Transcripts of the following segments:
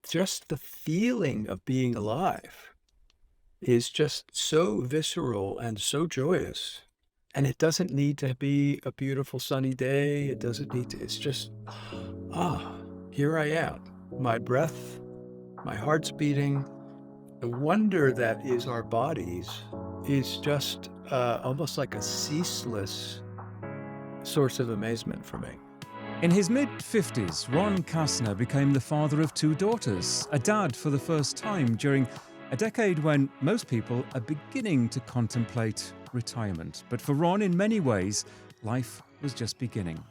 just the feeling of being alive is just so visceral and so joyous. And it doesn't need to be a beautiful sunny day. It doesn't need to, it's just, ah, here I am. My breath, my heart's beating. The wonder that is our bodies is just almost like a ceaseless source of amazement for me. In his mid-50s, Ron Kastner became the father of two daughters, a dad for the first time during a decade when most people are beginning to contemplate retirement. But for Ron, in many ways, life was just beginning.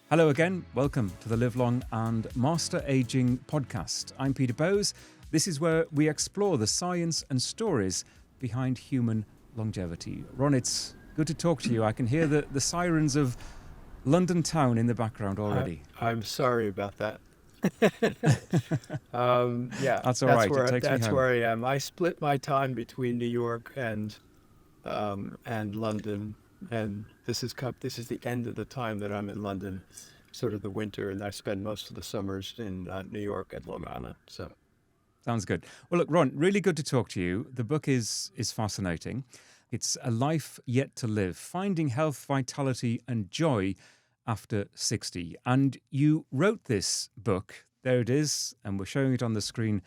Hello again, welcome to the Live Long and Master Aging podcast. I'm Peter Bowes. This is where we explore the science and stories behind human longevity. Ron, it's good to talk to you. I can hear the sirens of London town in the background already. I'm sorry about that. Yeah, That's all right. It takes me that's home. where I am. I split my time between New York and London, and this is the end of the time that I'm in London, sort of the winter, and I spend most of the summers in New York and Long Island. So Sounds good. Well, look, Ron, really good to talk to you. The book is fascinating. It's A Life Yet to Live, Finding Health, Vitality and Joy After 60. And you wrote this book, there it is, and we're showing it on the screen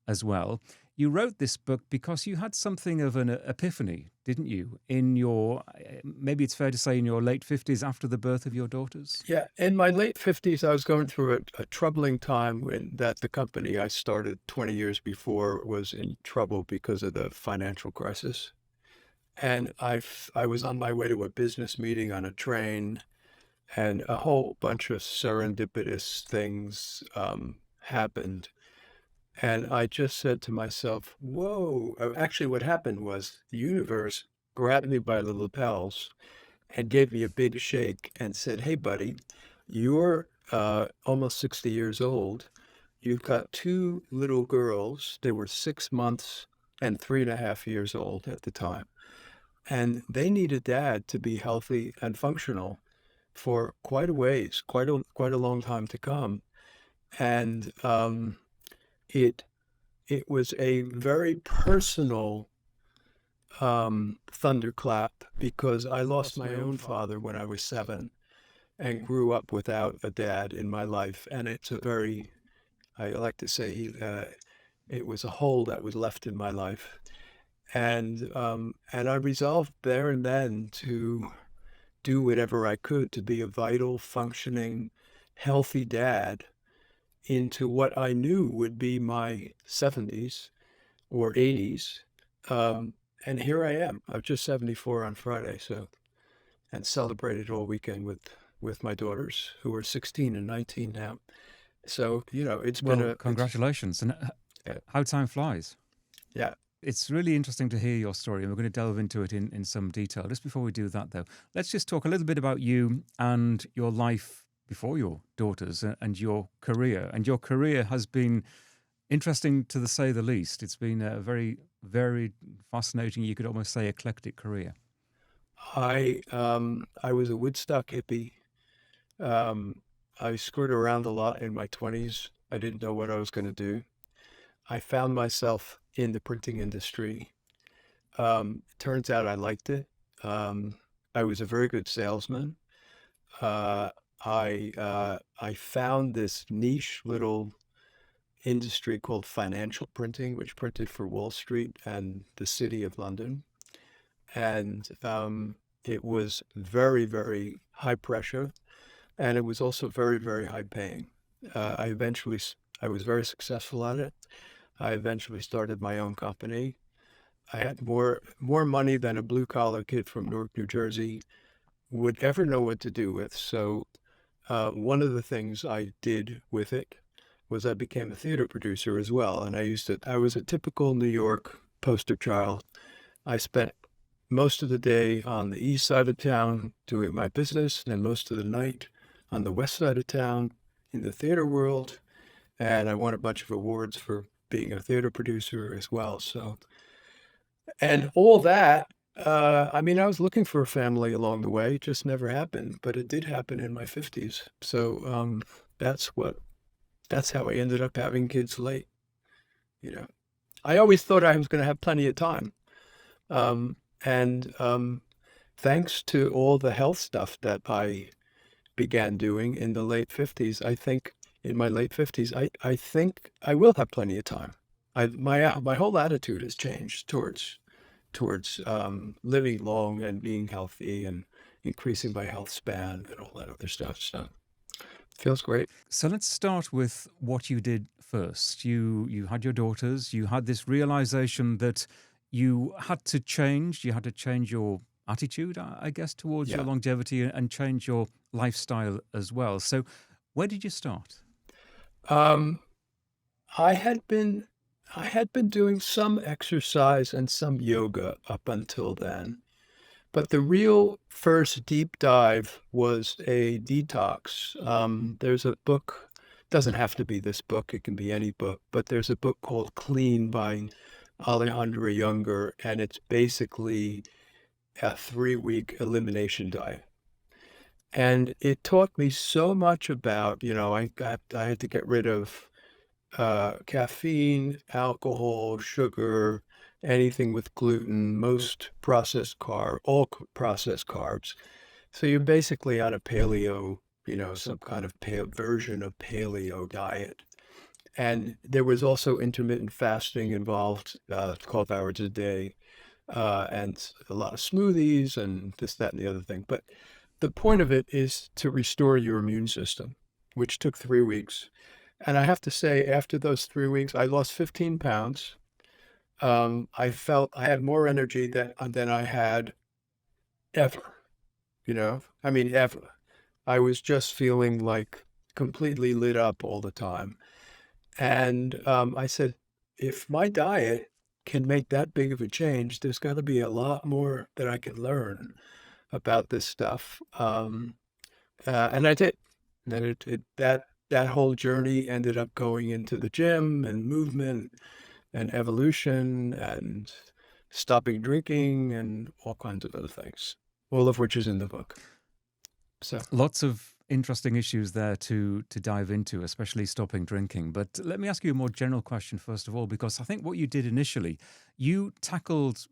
as well. You wrote this book because you had something of an epiphany, didn't you, in your, maybe it's fair to say, in your late 50s after the birth of your daughters? yeah, in my late 50s, I was going through a troubling time when that the company I started 20 years before was in trouble because of the financial crisis. And I was on my way to a business meeting on a train, and a whole bunch of serendipitous things happened. And I just said to myself, whoa. Actually, what happened was the universe grabbed me by the lapels and gave me a big shake and said, hey, buddy, you're almost 60 years old. You've got two little girls. They were 6 months and 3.5 years old at the time. And they need a dad to be healthy and functional for quite a ways, quite a long time to come. And it was a very personal thunderclap because I lost my own father when I was 7 and grew up without a dad in my life. And it's a very, I like to say, it was a hole that was left in my life. And I resolved there and then to do whatever I could to be a vital, functioning, healthy dad into what I knew would be my 70s or 80s. And here I am. I'm just 74 on Friday, so, and celebrated all weekend with my daughters, who are 16 and 19 now. So, it's been Well, congratulations. And how time flies. Yeah. It's really interesting to hear your story, and we're going to delve into it in some detail. Just before we do that, though, let's just talk a little bit about you and your life before your daughters and your career. And your career has been interesting, to say the least. It's been a very, very fascinating, you could almost say eclectic career. I was a Woodstock hippie. I screwed around a lot in my 20s. I didn't know what I was going to do. I found myself in the printing industry. Turns out I liked it. I was a very good salesman. I found this niche little industry called financial printing, which printed for Wall Street and the City of London. And it was very, very high pressure. And it was also very, very high paying. I was very successful at it. I eventually started my own company. I had more money than a blue collar kid from Newark, New Jersey would ever know what to do with. So one of the things I did with it was I became a theater producer as well. And I was a typical New York poster child. I spent most of the day on the east side of town doing my business, and most of the night on the west side of town in the theater world. And I won a bunch of awards for being a theater producer as well. So, and all that, I was looking for a family along the way. It just never happened, but it did happen in my 50s. So that's how I ended up having kids late. you know. I always thought I was going to have plenty of time. And thanks to all the health stuff that I began doing in the late 50s, I think in my late 50s, I think I will have plenty of time. My whole attitude has changed towards living long and being healthy and increasing my health span and all that other stuff. So feels great. So let's start with what you did first. You had your daughters. You had this realization that you had to change. You had to change your attitude, I guess, towards your Yeah. longevity and change your lifestyle as well. So, where did you start? Um, I had been I had been doing some exercise and some yoga up until then, but the real first deep dive was a detox. There's a book, doesn't have to be this book, it can be any book, but there's a book called Clean by Alejandra Younger, and it's basically a 3-week elimination diet. And it taught me so much about, I had to get rid of caffeine, alcohol, sugar, anything with gluten, most processed carb, all processed carbs. So you're basically on a paleo, some kind of version of paleo diet. And there was also intermittent fasting involved, 12 hours a day, and a lot of smoothies and this, that, and the other thing. But the point of it is to restore your immune system, which took 3 weeks. And I have to say, after those 3 weeks, I lost 15 pounds. I felt I had more energy than I had ever, I mean, ever. I was just feeling like completely lit up all the time. And I said, if my diet can make that big of a change, there's got to be a lot more that I can learn about this stuff. And I did. That that whole journey ended up going into the gym and movement and evolution and stopping drinking and all kinds of other things, all of which is in the book. So Lots of interesting issues there to dive into, especially stopping drinking. But let me ask you a more general question first of all, because I think what you did initially, you tackled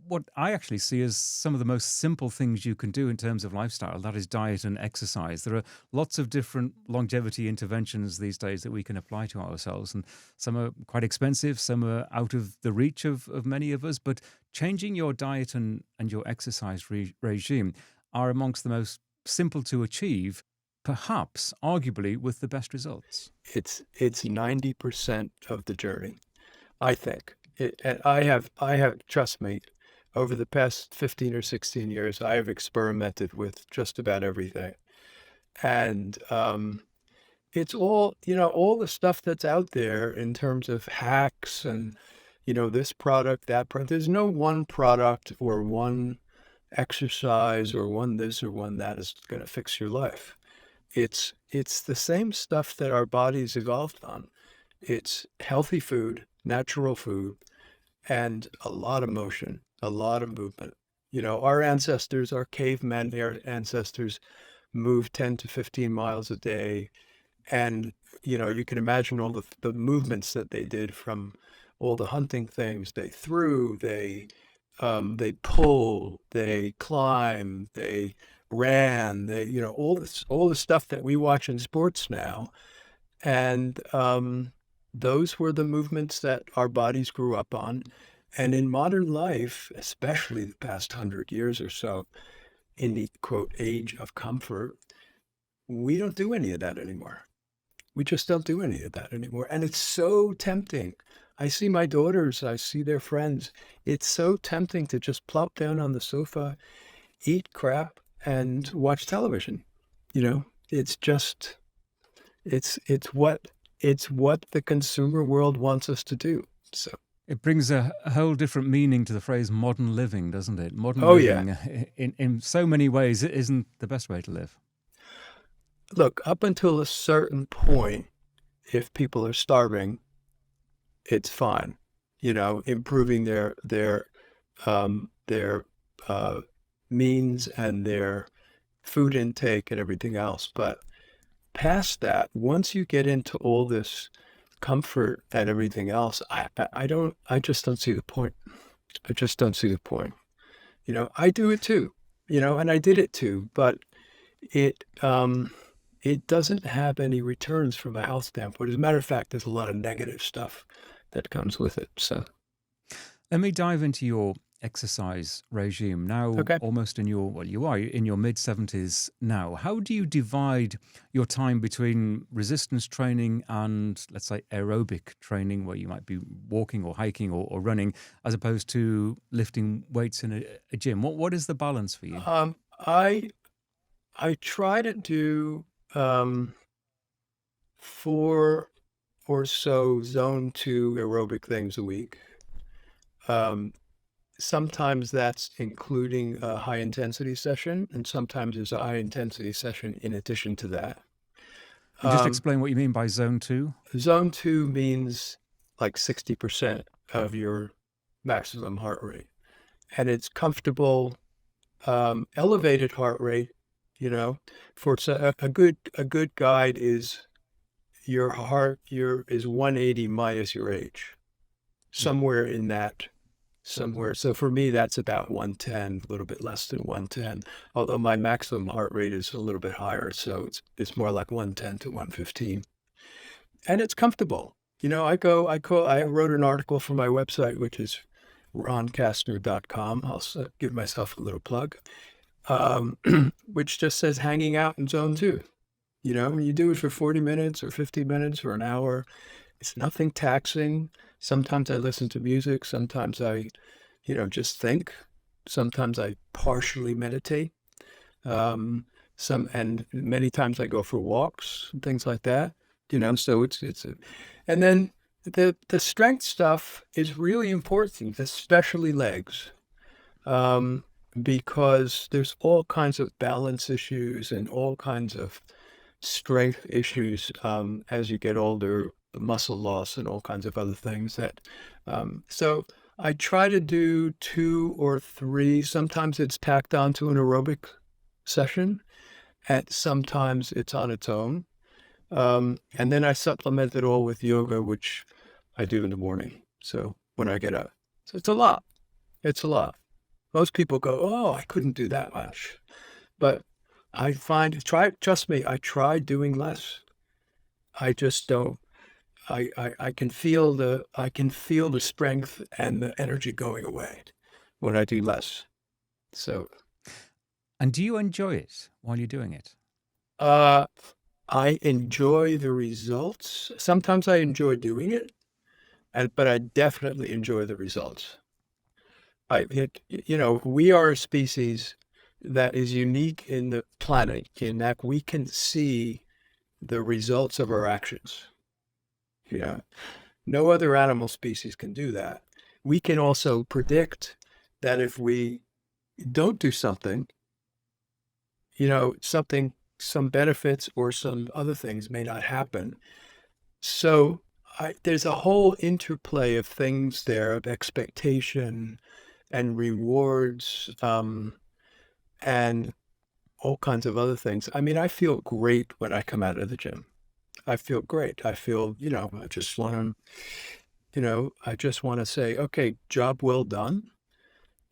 what I actually see as some of the most simple things you can do in terms of lifestyle. That is diet and exercise. There are lots of different longevity interventions these days that we can apply to ourselves, and some are quite expensive, some are out of the reach of many of us. But changing your diet and your exercise regime are amongst the most simple to achieve, perhaps arguably with the best results. it's 90% of the journey, I think. And I have, trust me, over the past 15 or 16 years, I have experimented with just about everything. And it's all, all the stuff that's out there in terms of hacks and, this product, that product. There's no one product or one exercise or one this or one that is going to fix your life. It's the same stuff that our bodies evolved on. It's healthy food, natural food, and a lot of motion, a lot of movement. Our ancestors, our cavemen, their ancestors moved 10 to 15 miles a day. And, you can imagine all the movements that they did from all the hunting things. They threw, they pulled, they climbed, they ran, all the stuff that we watch in sports now. And those were the movements that our bodies grew up on. And in modern life, especially the past 100 years or so, in the quote age of comfort, we don't do any of that anymore. We just don't do any of that anymore. And it's so tempting. I see my daughters, I see their friends. It's so tempting to just plop down on the sofa, eat crap, and watch television. It's just it's what the consumer world wants us to do. So, It brings a whole different meaning to the phrase modern living, doesn't it? Modern oh yeah. living, in so many ways, it isn't the best way to live. Look, up until a certain point, if people are starving, it's fine. Improving their means and their food intake and everything else. But past that, once you get into all this comfort and everything else, I just don't see the point. I just don't see the point. I do it too, and I did it too, but it it doesn't have any returns from a health standpoint. As a matter of fact, there's a lot of negative stuff that comes with it. So, Let me dive into your exercise regime now, okay. almost in your, well, you are in your mid 70s now. How do you divide your time between resistance training and, let's say, aerobic training, where you might be walking or hiking or running, as opposed to lifting weights in a gym? What is the balance for you? I I try to do 4 or so zone 2 aerobic things a week. Um, Sometimes that's including a high intensity session, and sometimes there's a high intensity session in addition to that. And just Um, explain what you mean by zone two. Zone 2 means like 60% of your maximum heart rate, and it's comfortable, elevated heart rate. For a good guide is your heart your is 180 minus your age, Yeah. somewhere in that somewhere. So for me, that's about 110, a little bit less than 110, although my maximum heart rate is a little bit higher. So it's more like 110 to 115. And it's comfortable. I wrote an article for my website, which is roncastner.com. I'll give myself a little plug, um, which just says hanging out in zone 2. You do it for 40 minutes or 50 minutes or an hour. It's nothing taxing. Sometimes I listen to music. Sometimes I, just think. Sometimes I partially meditate. And many times I go for walks and things like that. So and then the strength stuff is really important, especially legs, um, because there's all kinds of balance issues and all kinds of strength issues as you get older, muscle loss and all kinds of other things so I try to do 2 or 3. Sometimes it's tacked on to an aerobic session, and sometimes it's on its own. And then I supplement it all with yoga, which I do in the morning. So when I get up, so it's a lot. It's a lot. Most people go, "Oh, I couldn't do that much," but trust me, I try doing less. I just don't. I can feel the strength and the energy going away when I do less. So, And do you enjoy it while you're doing it? uh, I enjoy the results. Sometimes I enjoy doing it, but I definitely enjoy the results. We are a species that is unique in the planet in that we can see the results of our actions. Yeah. No other animal species can do that. We can also predict that if we don't do something, some benefits or some other things may not happen. So there's a whole interplay of things there, of expectation and rewards, and all kinds of other things. I mean, I feel great when I come out of the gym. I feel great. I feel, I just want to say, okay, job well done.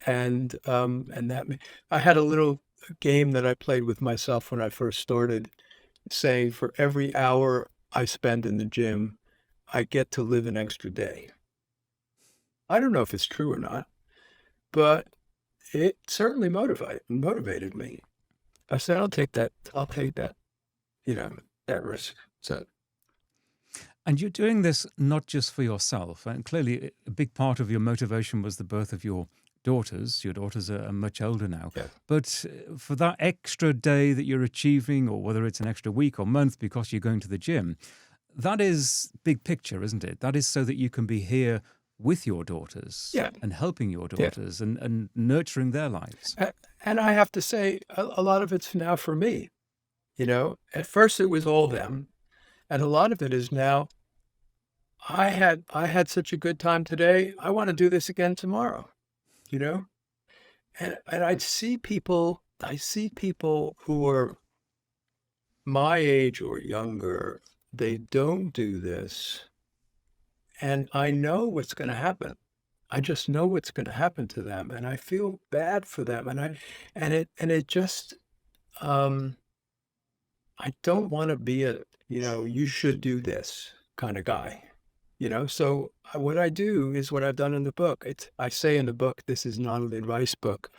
And I had a little game that I played with myself when I first started, saying for every hour I spend in the gym, I get to live an extra day. I don't know if it's true or not, but it certainly motivated me. I said, I'll take that. I'll take that, you know, that risk. So, And you're doing this not just for yourself. And clearly, a big part of your motivation was the birth of your daughters. Your daughters are much older now. yeah. But for that extra day that you're achieving, or whether it's an extra week or month because you're going to the gym, that is big picture, isn't it? That is so that you can be here with your daughters Yeah. and helping your Yeah. daughters and nurturing their lives. And I have to say, a lot of it's now for me. At first it was all them, and a lot of it is now. I had such a good time today. I want to do this again tomorrow. You know, and I see people who are my age or younger. They don't do this, and I know what's going to happen. I just know what's going to happen to them, and I feel bad for them, and it just um, I don't want to be a you should do this kind of guy. So what I do is what I've done in the book. I say in the book, this is not an advice book.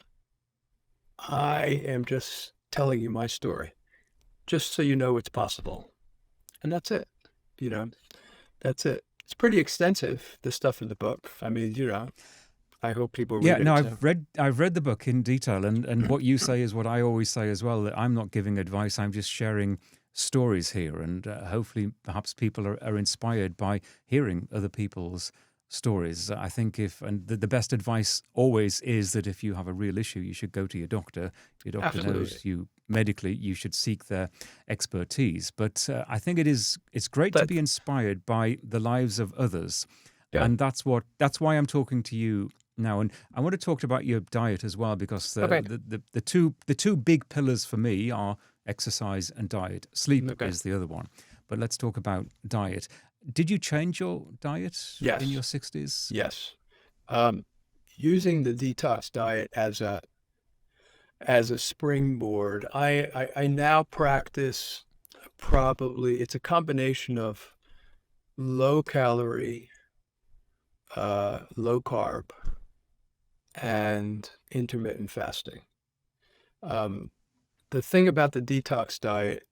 I am just telling you my story, just so you know it's possible, and that's it. You know, that's it. It's pretty extensive, the stuff in the book. I mean, I hope people Yeah, read no, it. I've read the book in detail, and what you say is what I always say as well. That I'm not giving advice; I'm just sharing stories here, and hopefully, perhaps people are inspired by hearing other people's stories. I think the best advice always is that if you have a real issue, you should go to your doctor. If your doctor Absolutely. knows you medically, you should seek their expertise. But I think it's great to But be inspired by the lives of others, yeah. and that's why I'm talking to you now. And I want to talk about your diet as well, because Okay. the two big pillars for me are exercise and diet. Sleep Okay. is the other one. But let's talk about diet. Did you change your diet in Yes. your 60s? Yes. Um, Using the detox diet as a springboard, I now practice probably it's a combination of low calorie, low carb, and intermittent fasting. Um, the thing about the detox diet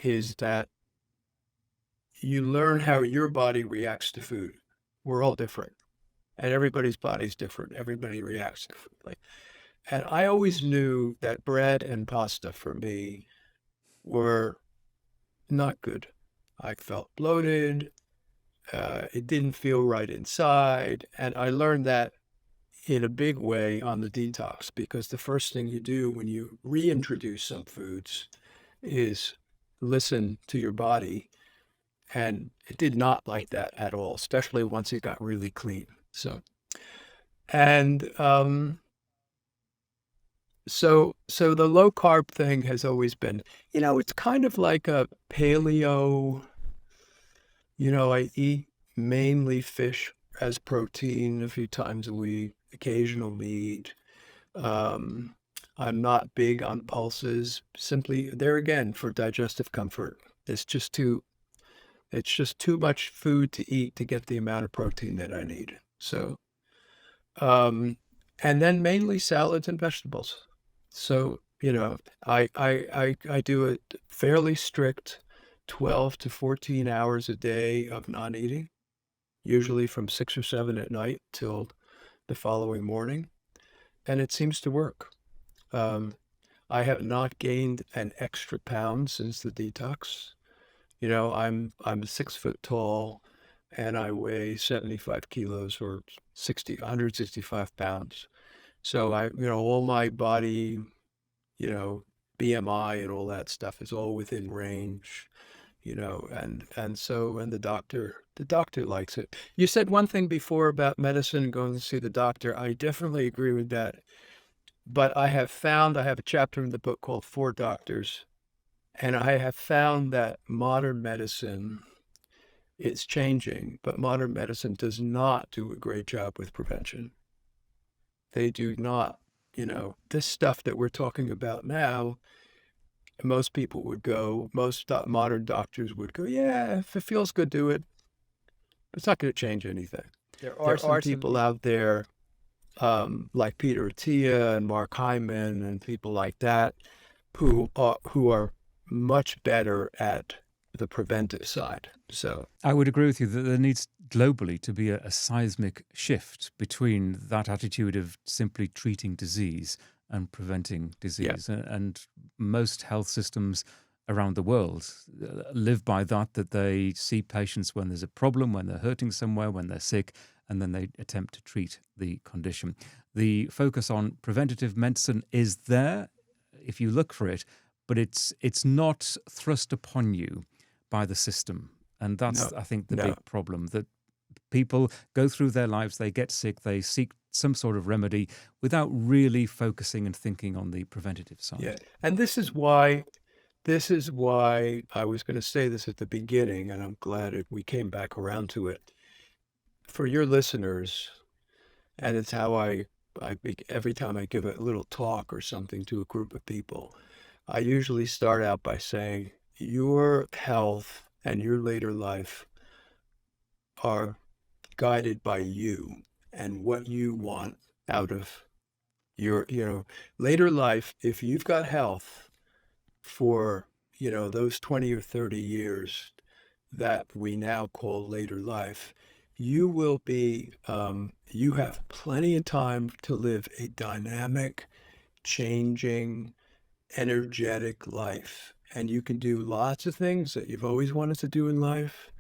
is that you learn how your body reacts to food. We're all different, and everybody's body's different. Everybody reacts differently. And I always knew that bread and pasta for me were not good. I felt bloated. It didn't feel right inside. And I learned that in a big way on the detox, because the first thing you do when you reintroduce some foods is listen to your body. And it did not like that at all, especially once it got really clean. And so the low carb thing has always been, it's kind of like a paleo. I eat mainly fish as protein a few times a week, occasional meat. Um, I'm not big on pulses, simply there again for digestive comfort. It's just too it's just too much food to eat to get the amount of protein that I need. So, um, and then mainly salads and vegetables. So, I do a fairly strict 12 to 14 hours a day of not eating, usually from 6 or 7 at night till the following morning, and it seems to work. Um, I have not gained an extra pound since the detox. I'm 6 foot tall, and I weigh 75 kilos or 165 pounds. So all my body, you know, BMI and all that stuff is all within range, and the doctor likes it. You said one thing before about medicine, going to see the doctor. I definitely agree with that. But I have a chapter in the book called Four Doctors, and I have found that modern medicine is changing, but modern medicine does not do a great job with prevention. They do not, this stuff that we're talking about now, most modern doctors would go, yeah, if it feels good, do it. It's not going to change anything. There are people out there like Peter Attia and Mark Hyman and people like that who are much better at the preventive side. So I would agree with you that there needs globally to be a seismic shift between that attitude of simply treating disease and preventing yeah, disease. And most health systems around the world live by that they see patients when there's a problem, when they're hurting somewhere, when they're sick, and then they attempt to treat the condition. The focus on preventative medicine is there if you look for it, but it's not thrust upon you by the system. And no, that's, I think, the no, big problem, that people go through their lives, they get sick, they seek some sort of remedy without really focusing and thinking on the preventative yeah. side. And this is why I was going to say this at the beginning, and I'm glad we came back around to it. for your listeners, and it's how every time I give a little talk or something to a group of people, I usually start out by saying, your health and your later life are guided by you and what you want out of your later life. If you've got health for, those 20 or 30 years that we now call later life, you have plenty of time to live a dynamic, changing, energetic life. And you can do lots of things that you've always wanted to do in life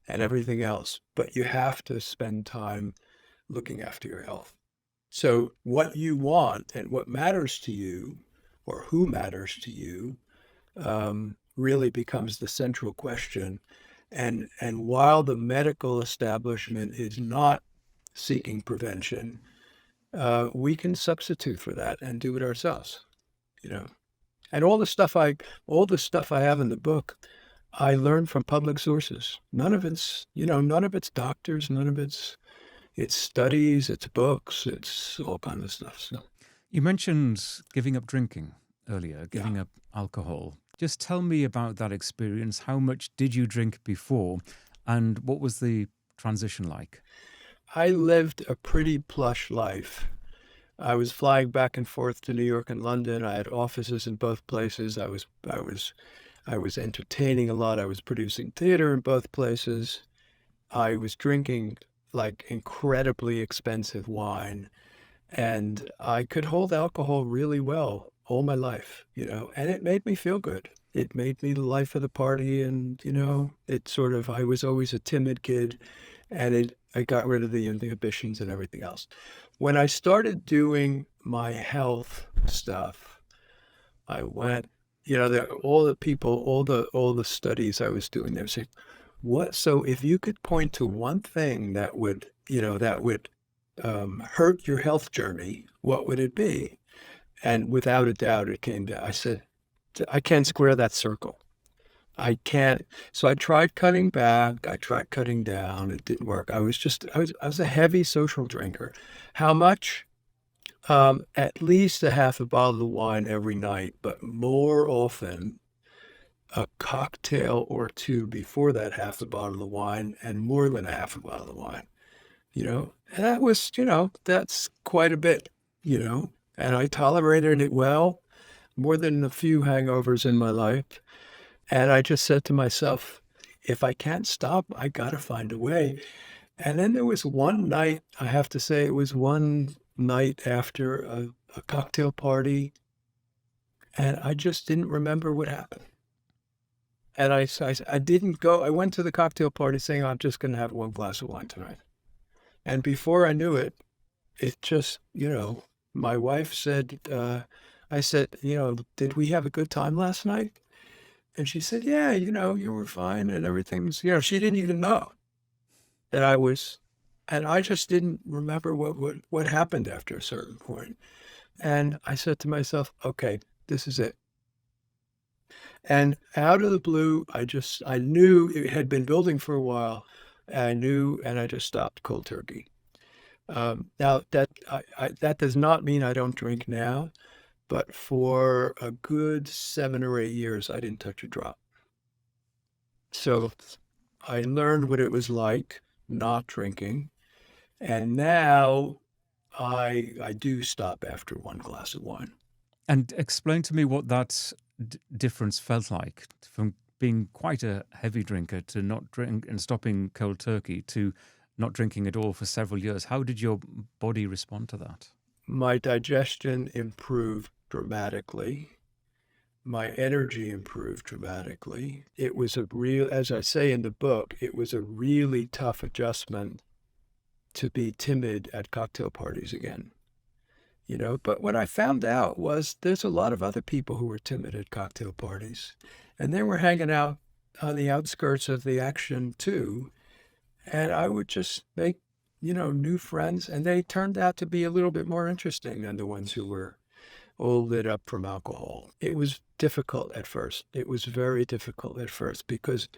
and everything else, but you have to spend time looking after your health. So, what you want and what matters to you, or who matters to you, really becomes the central question. And while the medical establishment is not seeking prevention, we can substitute for that and do it ourselves. You know, and all the stuff I have in the book, I learned from public sources. None of it's doctors, none of it's studies, it's books, it's all kinds of stuff. So You mentioned giving up drinking earlier, yeah, giving up alcohol. Just tell me about that experience. How much did you drink before, and what was the transition like? I lived a pretty plush life. I was flying back and forth to New York and London. I had offices in both places. I was entertaining a lot. I was producing theater in both places. I was drinking like incredibly expensive wine, and I could hold alcohol really well all my life, and it made me feel good. It made me the life of the party, and I was always a timid kid, and I got rid of the inhibitions and everything else. When I started doing my health stuff, I went, all the people, all the studies I was doing, they were saying, what? So if you could point to one thing that would hurt your health journey, what would it be? And without a doubt, it came down. I said, I can't square that circle. I can't. So I tried cutting back. I tried cutting down. It didn't work. I was a heavy social drinker. How much? At least a half a bottle of wine every night, but more often a cocktail or two before that half a bottle of wine, and more than a half a bottle of wine. And that's quite a bit, and I tolerated it well, more than a few hangovers in my life. And I just said to myself, if I can't stop, I got to find a way. And then there was one night, I have to say, it was one night after a cocktail party, and I just didn't remember what happened. And I didn't go, I went to the cocktail party saying, I'm just going to have one glass of wine tonight. And before I knew it, it just, my wife said, I said, did we have a good time last night? And she said, yeah, you were fine and everything was, she didn't even know that I was, and I just didn't remember what happened after a certain point. And I said to myself, okay, this is it. And out of the blue, I knew it had been building for a while. I knew, and I just stopped cold turkey. Now that does not mean I don't drink now, but for a good 7 or 8 years, I didn't touch a drop. So I learned what it was like not drinking, and now I do stop after one glass of wine. And explain to me what that difference felt like from being quite a heavy drinker to not drink and stopping cold turkey to not drinking at all for several years. How did your body respond to that? My digestion improved dramatically. My energy improved dramatically. It was as I say in the book, it was a really tough adjustment to be timid at cocktail parties again. But what I found out was there's a lot of other people who were timid at cocktail parties, and they were hanging out on the outskirts of the action too. And I would just make, new friends, and they turned out to be a little bit more interesting than the ones who were all lit up from alcohol. It was difficult at first. It was very difficult at first because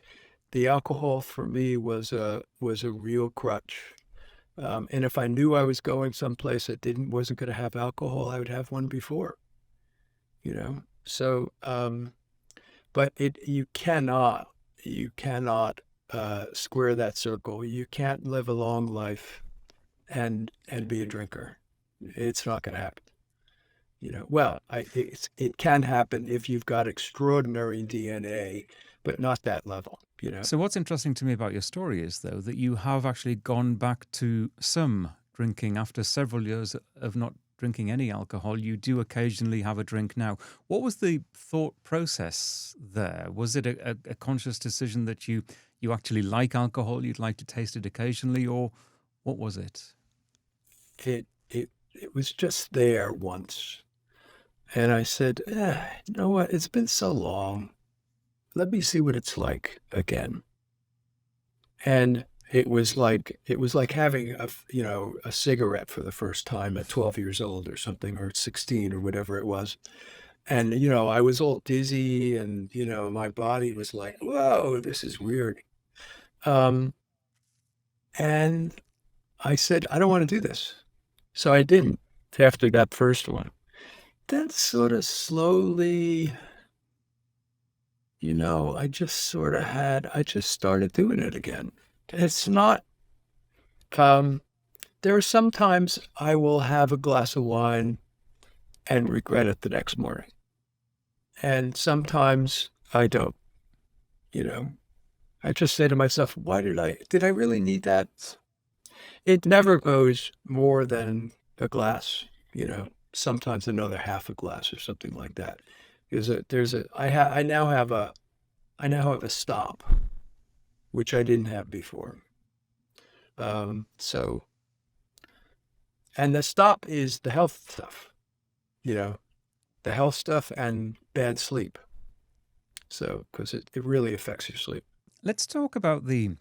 the alcohol for me was a real crutch. And if I knew I was going someplace that wasn't going to have alcohol, I would have one before, you know? So, but you cannot square that circle. You can't live a long life and be a drinker. It's not going to happen. Well, it can happen if you've got extraordinary DNA, but not that level. So, what's interesting to me about your story is, though, that you have actually gone back to some drinking after several years of not drinking any alcohol. You do occasionally have a drink now. What was the thought process there? Was it a conscious decision that you actually like alcohol, you'd like to taste it occasionally, or what was it? It was just there once. And I said, you know what? It's been so long. Let me see what it's like again. And it was like having a cigarette for the first time at 12 years old or something, or 16 or whatever it was. And I was all dizzy, and my body was like, whoa, this is weird. Um, and I said, I don't want to do this. So I didn't after that first one. Then sort of slowly, I just started doing it again. It's not, um, there are some times I will have a glass of wine and regret it the next morning. And sometimes I don't, you know. I just say to myself, did I really need that? It never goes more than a glass, sometimes another half a glass or something like that. I now have a stop, which I didn't have before. So, and the stop is the health stuff, you know, the health stuff and bad sleep. So, because it really affects your sleep. Let's talk about the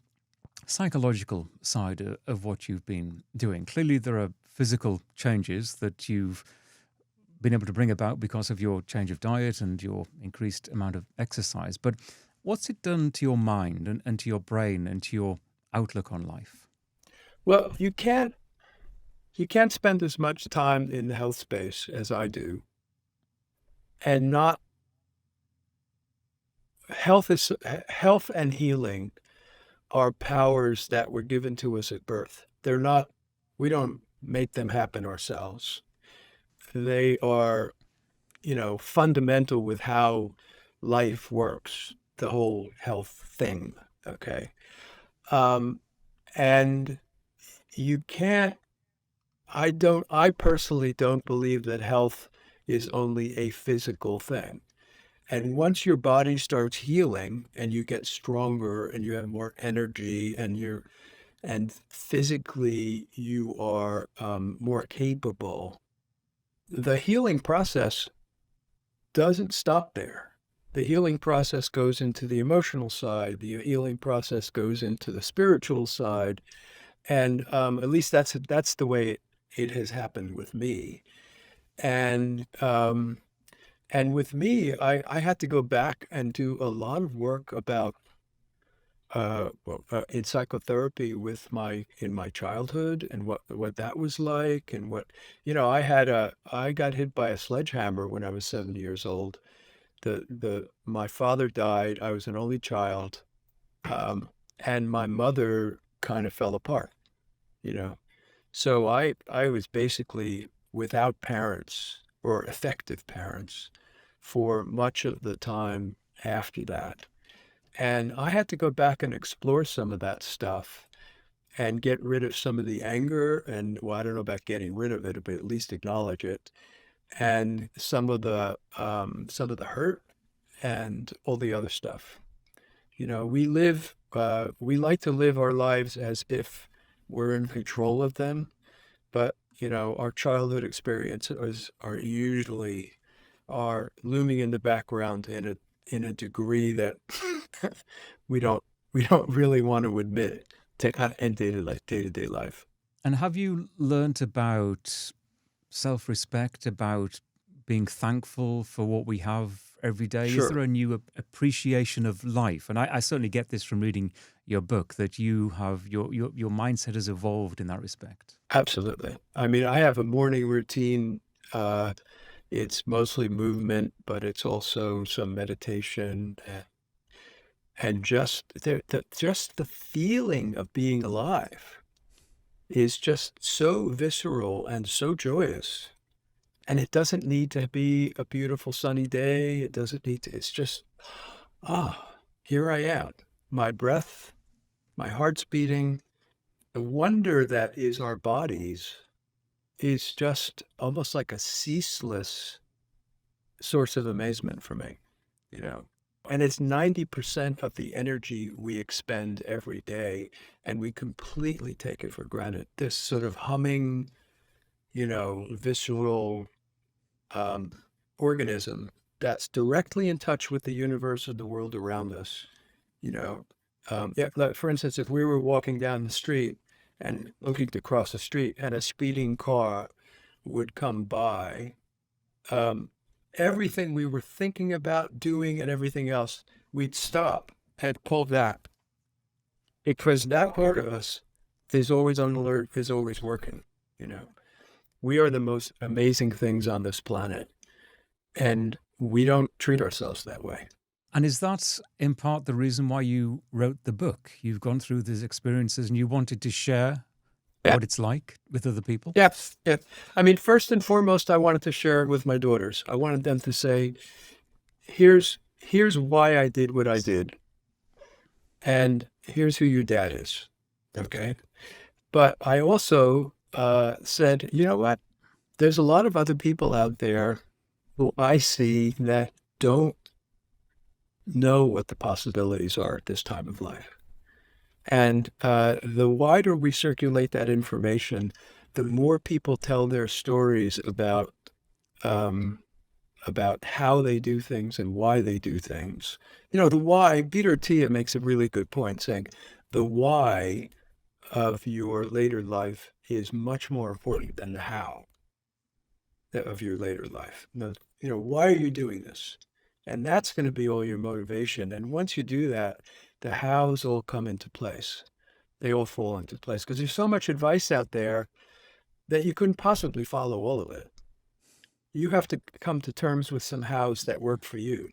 psychological side of what you've been doing. Clearly, there are physical changes that you've been able to bring about because of your change of diet and your increased amount of exercise. But what's it done to your mind and to your brain and to your outlook on life? Well, you can't spend as much time in the health space as I do, and not health and healing are powers that were given to us at birth. They're not, we don't make them happen ourselves. They are, fundamental with how life works, the whole health thing. Okay. Um, and you can't, I personally don't believe that health is only a physical thing. And once your body starts healing and you get stronger and you have more energy, and physically you are more capable, the healing process doesn't stop there. The healing process goes into the emotional side. The healing process goes into the spiritual side, and at least that's the way it has happened with me. And with me, I had to go back and do a lot of work about in psychotherapy in my childhood, and what that was like, and I got hit by a sledgehammer when I was 7 years old. My father died. I was an only child, and my mother kind of fell apart. You know, so I was basically without parents or effective parents for much of the time after that. And I had to go back and explore some of that stuff and get rid of some of the anger. And well, I don't know about getting rid of it, but at least acknowledge it. And some of the hurt and all the other stuff. We like to live our lives as if we're in control of them, but our childhood experiences are looming in the background in a degree that we don't we don't really want to admit to kind of end day-to-day life. And have you learnt about self respect, about being thankful for what we have every day? Is there Sure. a new appreciation of life? And I certainly get this from reading your book, that you have your mindset has evolved in that respect. Absolutely. I mean, I have a morning routine. Uh, it's mostly movement, but it's also some meditation and just the feeling of being alive is just so visceral and so joyous. And it doesn't need to be a beautiful sunny day. It doesn't need to, it's just, here I am. My breath, my heart's beating. The wonder that is our bodies is just almost like a ceaseless source of amazement for me, you know. And it's 90% of the energy we expend every day, and we completely take it for granted. This sort of humming, visceral um, organism that's directly in touch with the universe and the world around us. You know, yeah. Like for instance, if we were walking down the street and looking to cross the street, and a speeding car would come by, um, everything we were thinking about doing and everything else, we'd stop and pull back because that part of us is always on alert, is always working. You know, we are the most amazing things on this planet. And we don't treat ourselves that way. And is that in part the reason why you wrote the book? You've gone through these experiences and you wanted to share Yeah. what it's like with other people? Yes. Yeah. I mean, first and foremost, I wanted to share it with my daughters. I wanted them to say, here's why I did what I did. And here's who your dad is. Okay. But I also said, you know what? There's a lot of other people out there who I see that don't know what the possibilities are at this time of life. And the wider we circulate that information, the more people tell their stories um, about how they do things and why they do things. You know, the why, Peter Tia makes a really good point saying the why of your later life is much more important than the how of your later life. Why are you doing this? And that's going to be all your motivation. And once you do that, the hows all come into place. They all fall into place because there's so much advice out there that you couldn't possibly follow all of it. You have to come to terms with some hows that work for you,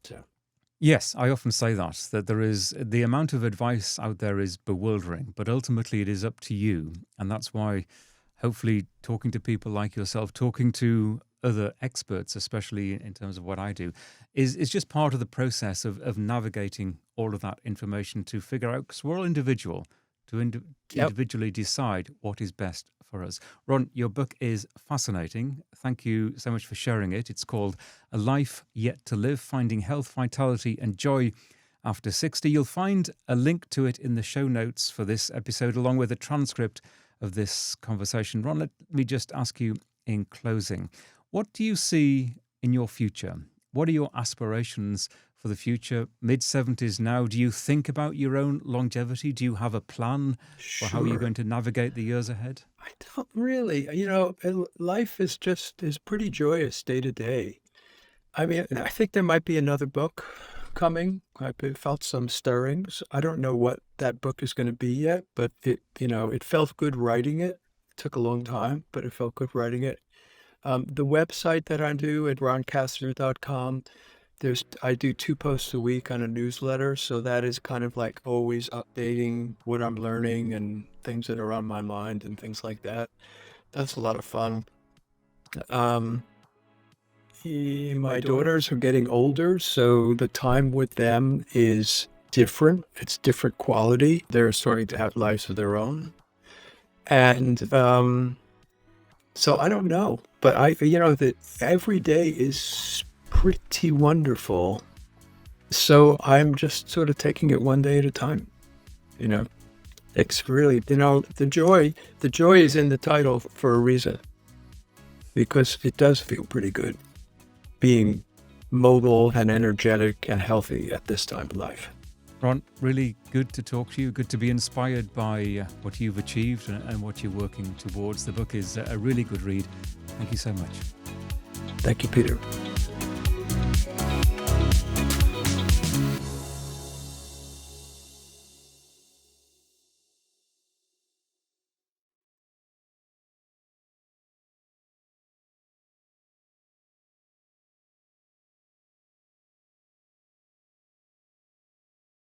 So, Yes, I often say that there is the amount of advice out there is bewildering, but ultimately it is up to you. And that's why hopefully talking to people like yourself, talking to other experts, especially in terms of what I do, is just part of the process of navigating all of that information to figure out, because we're all individual, to yep. individually decide what is best for us. Ron, your book is fascinating. Thank you so much for sharing it. It's called A Life Yet to Live, Finding Health, Vitality and Joy After 60. You'll find a link to it in the show notes for this episode, along with a transcript of this conversation. Ron, let me just ask you in closing, what do you see in your future? What are your aspirations for the future? Mid-70s now, do you think about your own longevity? Do you have a plan for how you're Sure. going to navigate the years ahead? I don't really. Life is pretty joyous day to day. I mean, I think there might be another book coming. I've felt some stirrings. I don't know what that book is going to be yet, but it felt good writing it. It took a long time, but it felt good writing it. The website that I do at ronkastner.com, I do 2 posts a week on a newsletter, so that is kind of like always updating what I'm learning and things that are on my mind and things like that. That's a lot of fun. My daughters are getting older, so the time with them is different. It's different quality. They're starting to have lives of their own. And so I don't know, but that every day is pretty wonderful. So I'm just sort of taking it one day at a time. It's really, the joy is in the title for a reason, because it does feel pretty good being mobile and energetic and healthy at this time of life. Ron, really good to talk to you. Good to be inspired by what you've achieved and what you're working towards. The book is a really good read. Thank you so much. Thank you, Peter.